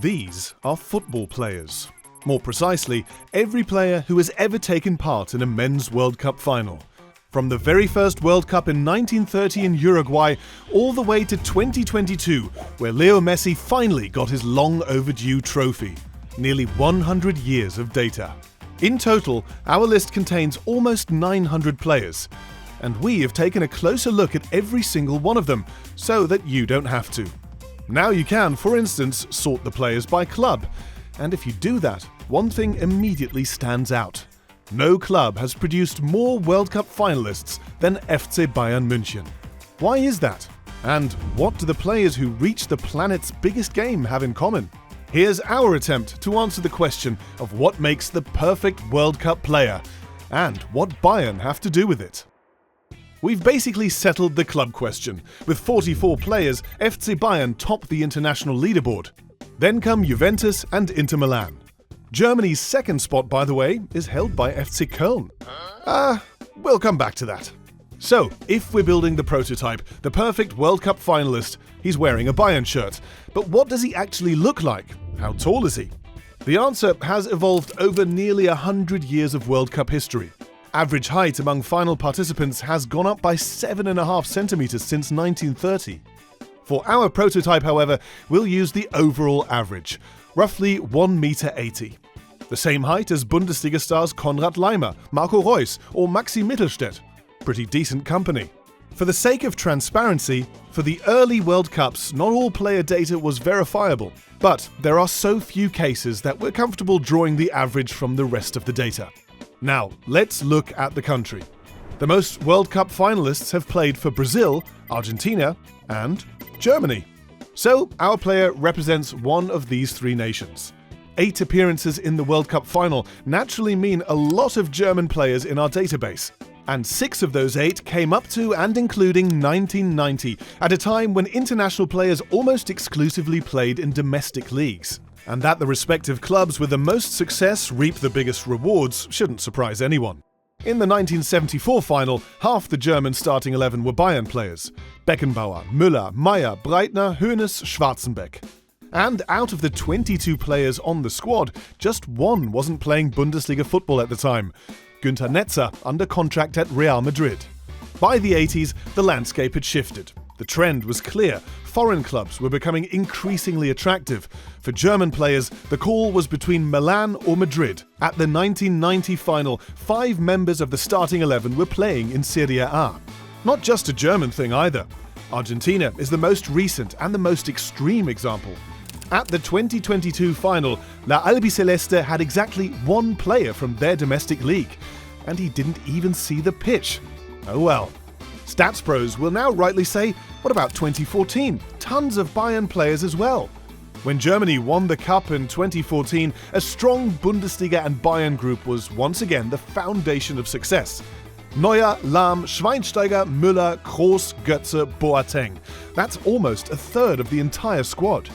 These are football players. More precisely, every player who has ever taken part in a men's World Cup final. From the very first World Cup in 1930 in Uruguay, all the way to 2022, where Leo Messi finally got his long overdue trophy. Nearly 100 years of data. In total, our list contains almost 900 players. And we have taken a closer look at every single one of them, so that you don't have to. Now you can, for instance, sort the players by club. And if you do that, one thing immediately stands out. No club has produced more World Cup finalists than FC Bayern München. Why is that? And what do the players who reach the planet's biggest game have in common? Here's our attempt to answer the question of what makes the perfect World Cup player, and what Bayern have to do with it. We've basically settled the club question. With 44 players, FC Bayern top the international leaderboard. Then come Juventus and Inter Milan. Germany's second spot, by the way, is held by FC Köln. We'll come back to that. So, if we're building the prototype, the perfect World Cup finalist, he's wearing a Bayern shirt. But what does he actually look like? How tall is he? The answer has evolved over nearly 100 years of World Cup history. Average height among final participants has gone up by 7.5 centimeters since 1930. For our prototype, however, we'll use the overall average, roughly 1.80 meter. The same height as Bundesliga stars Konrad Laimer, Marco Reus or Maxi Mittelstädt. Pretty decent company. For the sake of transparency, for the early World Cups, not all player data was verifiable, but there are so few cases that we're comfortable drawing the average from the rest of the data. Now, let's look at the country. The most World Cup finalists have played for Brazil, Argentina, and Germany. So, our player represents one of these three nations. 8 appearances in the World Cup final naturally mean a lot of German players in our database. And 6 of those 8 came up to and including 1990, at a time when international players almost exclusively played in domestic leagues. And that the respective clubs with the most success reap the biggest rewards shouldn't surprise anyone. In the 1974 final, half the German starting 11 were Bayern players. Beckenbauer, Müller, Meyer, Breitner, Hoeneß, Schwarzenbeck. And out of the 22 players on the squad, just one wasn't playing Bundesliga football at the time. Günther Netzer, under contract at Real Madrid. By the 80s, the landscape had shifted. The trend was clear. Foreign clubs were becoming increasingly attractive. For German players, the call was between Milan or Madrid. At the 1990 final, 5 members of the starting 11 were playing in Serie A. Not just a German thing either. Argentina is the most recent and the most extreme example. At the 2022 final, La Albiceleste had exactly one player from their domestic league, and he didn't even see the pitch. Oh well. Stats pros will now rightly say, what about 2014? Tons of Bayern players as well. When Germany won the Cup in 2014, a strong Bundesliga and Bayern group was once again the foundation of success. Neuer, Lahm, Schweinsteiger, Müller, Kroos, Götze, Boateng. That's almost a third of the entire squad.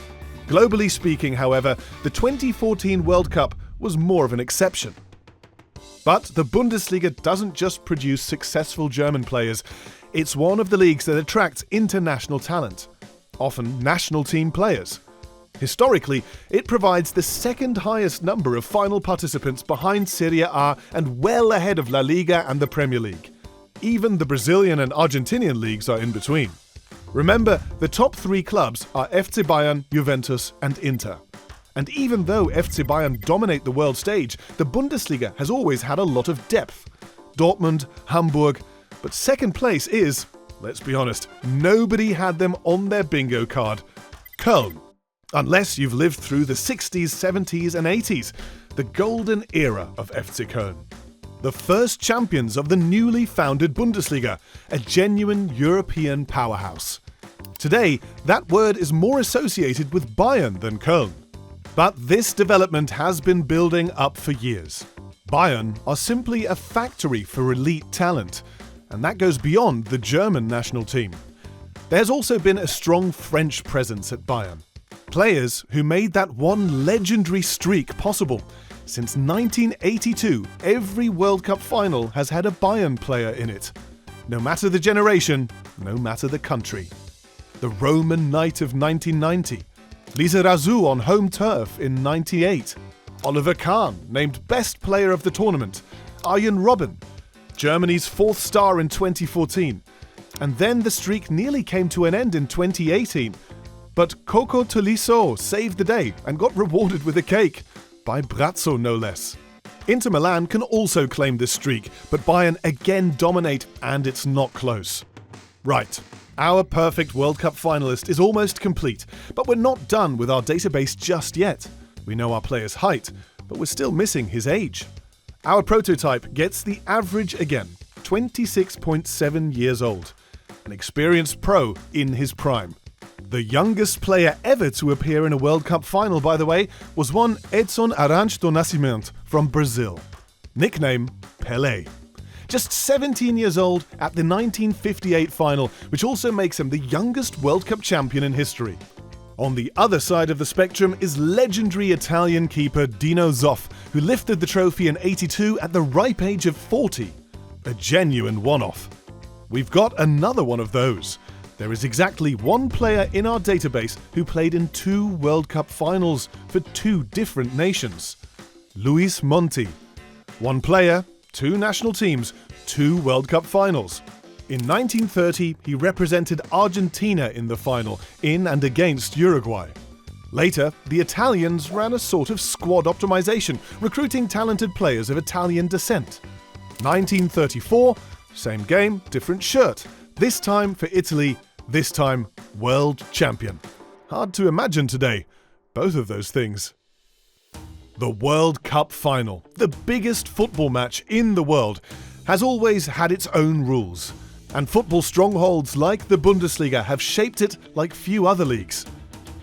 Globally speaking, however, the 2014 World Cup was more of an exception. But the Bundesliga doesn't just produce successful German players. It's one of the leagues that attracts international talent, often national team players. Historically, it provides the second highest number of final participants behind Serie A and well ahead of La Liga and the Premier League. Even the Brazilian and Argentinian leagues are in between. Remember, the top 3 clubs are FC Bayern, Juventus and Inter. And even though FC Bayern dominate the world stage, the Bundesliga has always had a lot of depth. Dortmund, Hamburg, but second place is, let's be honest, nobody had them on their bingo card. Köln. Unless you've lived through the 60s, 70s and 80s, the golden era of FC Köln. The first champions of the newly founded Bundesliga, a genuine European powerhouse. Today, that word is more associated with Bayern than Köln. But this development has been building up for years. Bayern are simply a factory for elite talent, and that goes beyond the German national team. There's also been a strong French presence at Bayern. Players who made that one legendary streak possible. Since 1982, every World Cup final has had a Bayern player in it. No matter the generation, no matter the country. The Roman Knight of 1990, Lizarazu on home turf in '98. Oliver Kahn named best player of the tournament. Arjen Robben, Germany's fourth star in 2014. And then the streak nearly came to an end in 2018. But Coco Tolisso saved the day and got rewarded with a cake. By Brazzo, no less. Inter Milan can also claim this streak, but Bayern again dominate, and it's not close. Right, our perfect World Cup finalist is almost complete, but we're not done with our database just yet. We know our player's height, but we're still missing his age. Our prototype gets the average again, 26.7 years old. An experienced pro in his prime. The youngest player ever to appear in a World Cup final, by the way, was one Edson Arantes do Nascimento from Brazil. Nickname Pelé. Just 17 years old at the 1958 final, which also makes him the youngest World Cup champion in history. On the other side of the spectrum is legendary Italian keeper Dino Zoff, who lifted the trophy in '82 at the ripe age of 40. A genuine one-off. We've got another one of those. There is exactly one player in our database who played in 2 World Cup finals for 2 different nations. Luis Monti. 1 player, 2 national teams, 2 World Cup finals. In 1930, he represented Argentina in the final, in and against Uruguay. Later, the Italians ran a sort of squad optimization, recruiting talented players of Italian descent. 1934, same game, different shirt. This time for Italy, this time world champion. Hard to imagine today, both of those things. The World Cup Final, the biggest football match in the world, has always had its own rules. And football strongholds like the Bundesliga have shaped it like few other leagues.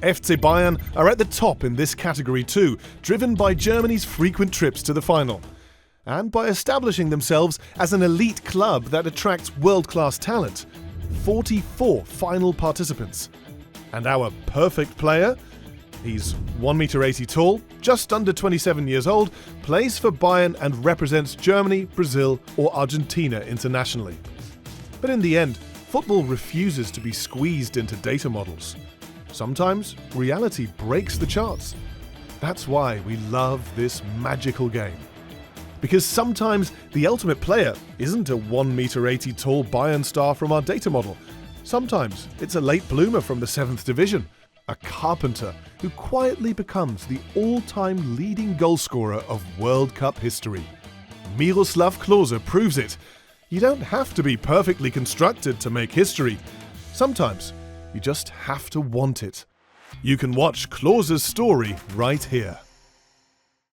FC Bayern are at the top in this category too, driven by Germany's frequent trips to the final. And by establishing themselves as an elite club that attracts world-class talent. 44 final participants. And our perfect player? He's 1.80 meters tall, just under 27 years old, plays for Bayern and represents Germany, Brazil or Argentina internationally. But in the end, football refuses to be squeezed into data models. Sometimes reality breaks the charts. That's why we love this magical game. Because sometimes the ultimate player isn't a 1.80 meters tall Bayern star from our data model. Sometimes it's a late bloomer from the 7th division, a carpenter who quietly becomes the all-time leading goalscorer of World Cup history. Miroslav Klose proves it. You don't have to be perfectly constructed to make history. Sometimes you just have to want it. You can watch Klose's story right here.